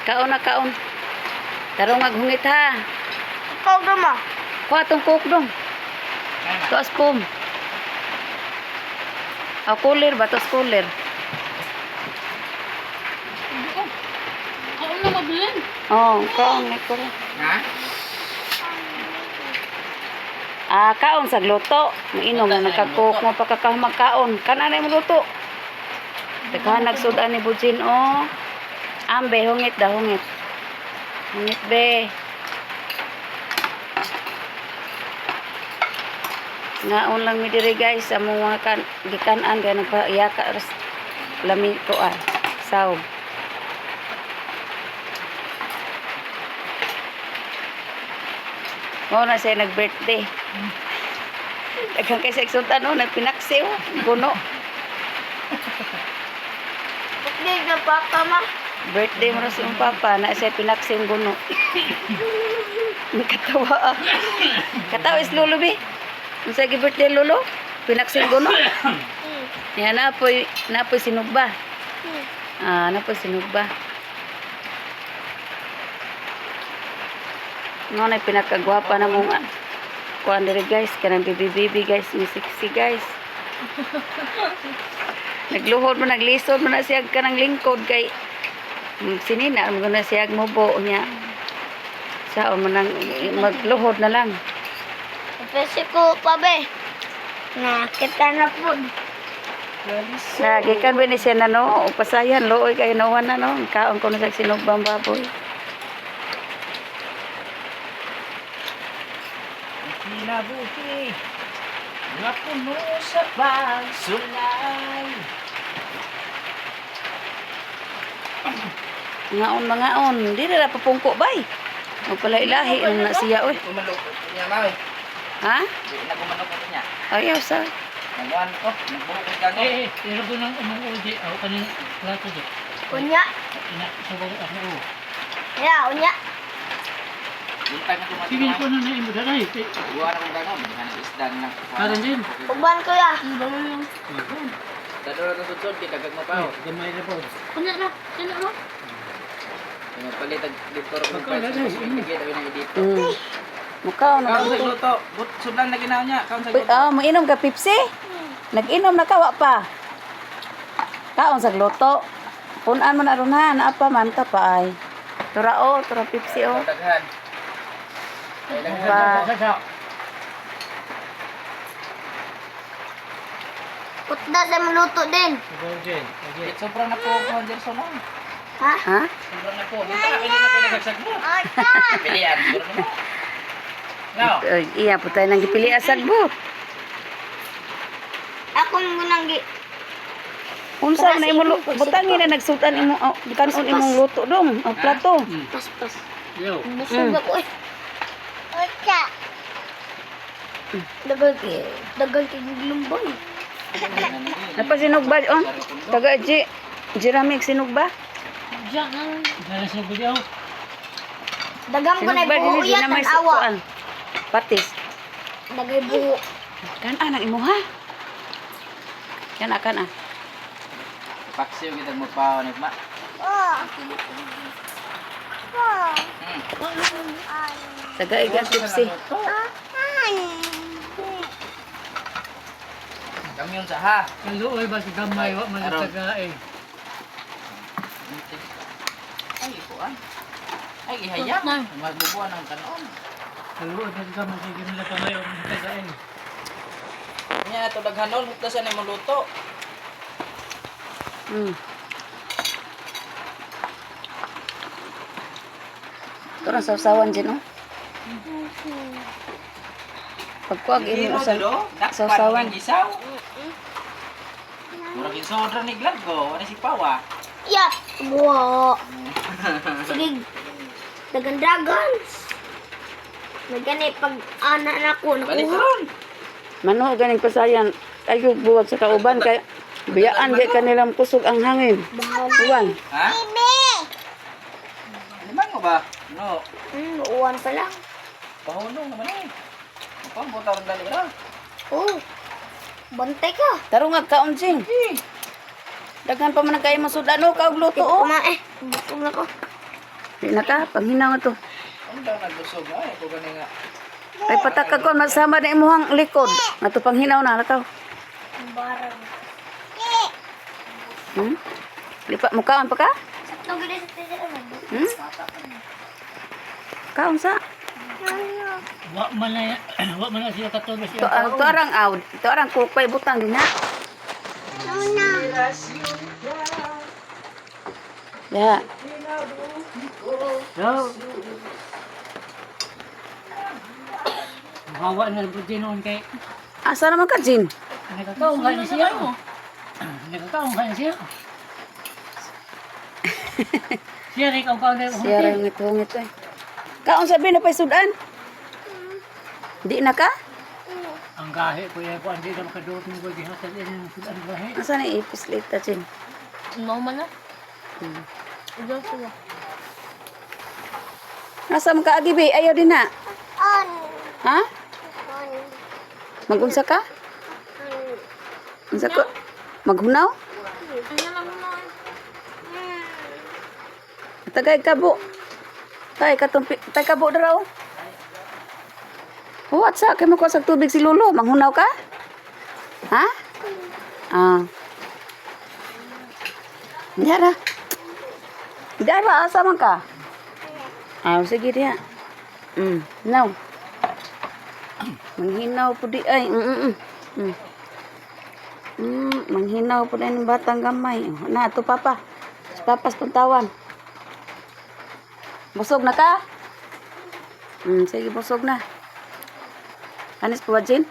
Kaon na kaon. Tarong maghungit ha. Ikaw dama. Kuha tong cook dong. Tuas pum. Cooler ba? Tuas cooler. Kaon na mabilin. Kaon na ko. Ha? Kaon sa gluto. Mainom na nagka-cook mo pagkakamagkaon. Kana na yung luto. Daghan nagsudan ni Bujin Ambe, hungit da, hungit. Hungit be. Ngaon lang mi diri guys sa mga gikanan kaya nagpaiyaka lami ko sawb. Mo na siya nag-birthday. Daghang kay sa eksultan nagpinaksiw, guno. Birthday na papa ma. Birthday mo na si papa na siya pinaksiw guno. Katawa Katawa is lolo be. Unsa gi birthday lolo? Pinaksiw guno. Yan napoy sinugba. Napoy sinugba. No na pinakagwapa na mong kuan diri guys, kanang bibi guys, ni sexy guys. Nagluhod mo, naglisod mo na siya kanang lingkod kay sinina mo na siya mubo niya. Sao mo nang magluhod na lang. Pwede ko pa be. Nakita na po. Nagikan ba ni siya na no? Pasayan, looy kayo nawan na no? Kaon ko na sa sinugbang baboy. Kinabuhi nga puno sa pagsulay. Ngaon, di na papungko bay. O pala ilahi na siya oy. Kumalukot niya mao. Ha? Di na kumalukot niya. Ayaw sa. Nagwan ko, nagbukod ka no. Pero ko nang umuudi ako kanina plato di. Unya. Ina sabag ako. Ya, unya. Buntag na kumatin. Tingin ko na na imo daray. Buwan akong gano'n, mga isdan na. Karon din. Uban ko ya. Dadoro na sudsod, kitagag mo pa. Gamay na po. Unya na. Unya na. Yung palitag dito rin mo pa. Magkano, Sige, daw na dito. Mukaw na. Kaon sa luto, sudlan na ginaw niya. Kaon sa luto. Mainom ka Pepsi? Nag-inom na kawa pa. Kaon sa gluto. Punan mo na ron ha, naapa man ta pa ay. Tura Pepsi Daghan. Pa. Putda sa maluto din. Golden. Sobrang na po ako, Anderson. Ha? Ha? Sobrang na po. Dito na, pwede na po nagagsag mo. Pilihan, siguro na mo. No. Iya po tayo nang gipili asagbo. Ako nang Unsa na imo butangin na nagsultan imo kanon imong luto dong, plato. pas. Yo. Busog ako eh. Ocha. Dagal kay lumboy. Napasinugba taga Jiramik sinugba. Diyan. Dala sa video. Dagang ko na Sinugba buo dinhi yan na may ang awa. sukuan. Patis. Dagay buo. Kan imo ha? Kan. Paksiw kita mo pa, nagma. Taga igan Pepsi. Kami yun sa ha. Kaluoy ba si gamay wa man tagae. Ay, ikuan. Ay, ihayang. Magbubuan ng kanon. Kaluoy ba si gamay si gamay kamay wa man tagae. Kanya ito daghanon, huktasan na mo luto. Turang sausawan din Pagkuag imo usal sausawan. Gisaw. Murag insodra ni Gladgo, wala si Pawa. Yap. Buo. Sige. Dagan-dagan. Nagani pag ana na ko Balik nakuha. ron. Mano ganing pasayan ayo buwag sa kauban kay biyaan di kanilang kusog ang hangin. Uwan. Ha? Limang mo ba? No. Uwan pa lang. Pahulong naman eh. Pang buta ron dali ra. Oh. Bantay ka. Tarong kaon sing. Daghan pa man kay masudan kaog luto Kumain. Busog na ko. Di na ka, panghinaw nga to. Ang daw naglusog na eh. Kung gani nga. Ay patakag ko, masama na imuhang likod. Nga to panghinaw na, lakaw. Barang. Lipat mo kaon pa ka? Sakto gini sa tiyan naman. Hmm? Kaon sa? Wa man na siya katulog To, siya. to arang out. To arang kukay butang din na. Ya. Yo. Hawa na po din noon kay Asa naman ka, Jin? nagkakaong ka na siya. Nagkakaong ka na siya. Siya rin ang kaon na Siya rin ngit-hungit eh. Kaon sabi na pa sudan? Di na ka? ang gahe ko yan ko hindi na makadurot mo ko gihatag yan ang sudan gahe. Asa na ipis lita, Jin? Mau man na. Udah sila. Nasa man ka agibi? Ayaw din na. On. Ha? On. Magunsa ka? Unsa ko? Maghunaw? Ano lang mo? Tagay kabo. Tay kabo daraw. What sa kay mo ko sa tubig si Lolo, manghunaw ka? Ha? Ah. Dara. Dara asa man ka? Ah, sige dia. Now. Manghinaw po di ay. Manghinaw po na yung batang gamay. Na, ito papa. Si papas puntawan. Busog na ka? Sige, busog na. Anis po, Jin?